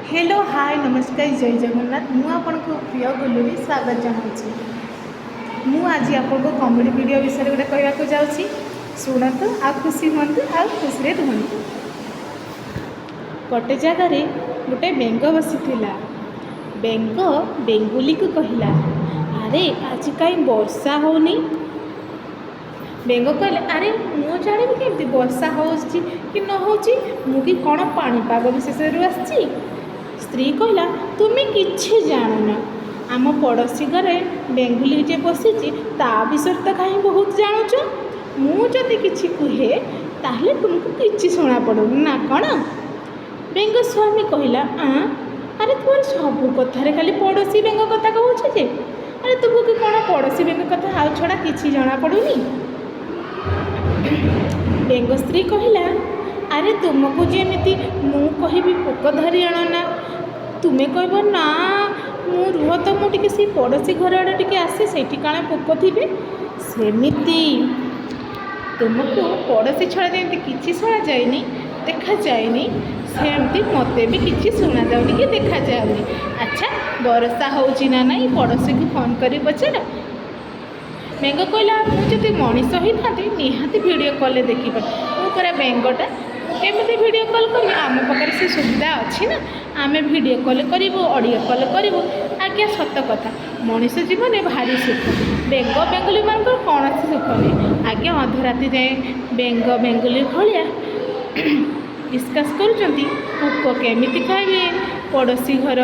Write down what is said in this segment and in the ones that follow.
Hello hi नमस्कार जय जगन्नाथ मु आपन को प्रिय गुलुरी स्वागत जनाऊँ। मु आज आपको कॉमेडी वीडियो विषय गोटे कहवाक जाऊँगी शुणु आ खुशी हूँ आ खुशी रुहतु। गोटे जगार गोटे बेंग बसी बेंग बेंगुली को कहला अरे आज कहीं वर्षा होनी। बेंग कहले अरे मु जानी केमती वर्षा हो कि न हो मुझे कौन पाणीपाग विशेष आसी। स्त्री कहला तुम्हें किसी जानुन आम पड़ोशी घरे बेंगुली जे बसी ता विषय तो कहीं बहुत जानुच मुझे किसी कहे ताहले तुमको किसी शुणा पड़ू ना कौन। बेंग स्वामी कहला अरे तुम सब कथार खाली पड़ोशी बेंग कथा कहूँ जे अरे तुमको कौन पड़ोशी बेंग कथा आउ छड़ा किसी जना पड़ूनी। बेंग स्त्री कहला अरे तुमको जमी मु कहि पोक धरी आणना तुम्हें कह ना मु रुह तो मुझे से पड़ोशी घर आड़े टे आसे से काण पोक थे सेमती तुमको पड़ोशी छड़ा जमी किसी शुणा जाए देखा जाए सेमती मत भी किसी शुणा जाऊनी कि देखा जाऊनी। अच्छा वर्षा होची ना नहीं पड़ोशी को फोन कर पचार। बेंग कहला मुझे मनीष होता निहाती वीडियो कॉल देखी पूरा बेंगटा केमी वीडियो कॉल कर आम पाखे से सुविधा अच्छी ना आम वीडियो कॉल करूँ ऑडियो कॉल करूँ। आज्ञा सत कथा मनीष जीवन भारी सुख बेंग बेंगुली मान कौन सुख नहीं। आज्ञा अधराति जाए बेंग बेंगुली भाया डिस्कस करुक केमी खाइबे पड़ोशी घर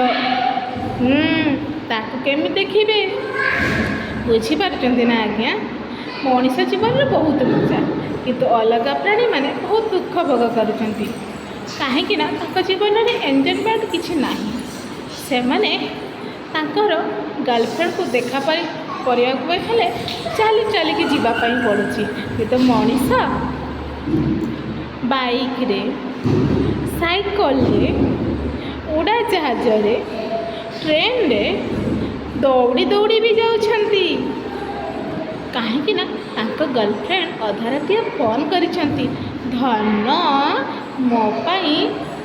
ताकू केमी देखिए बुझीपार ना। आज्ञा मनीष जीवन में बहुत मजा किंतु अलग प्राणी मैंने बहुत दुख भोग कर कहीं जीवन में एंजॉयमेंट किसी ना से मैंने गर्लफ्रेंड को देखा करने चली चलिकी जावाई पड़ुची किंतु मनीष बाइक रे साइकल रे उड़ा जहाज रे ट्रेन रे दौड़ी दौड़ी भी जाउछंती कहीं गर्लफ्रेंड अधारातिया फोन करिछंती धन मो पाई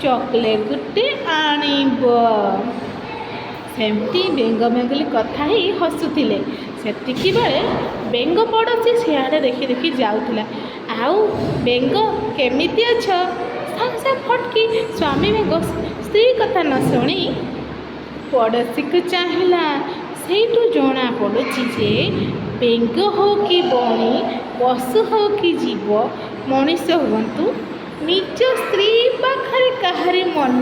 चॉकलेट गुटे आणिब सेमती बेंग बेंगुली कथा ही हसुथिले। सेतिकी बेले बेंग पड़ोशी सियाड़े देखी देखी जाउथिला आउ बेंग केमिति अछ साथ साथ फटकी स्वामी बेंग स्त्री कथा न शुणी पड़ोशी को चाहिला सेठू जना पड़ुची जे बेंग हो कि बणी पशु हो कि जीव मनीष हूँ निज स्त्री पाखे कहारी मन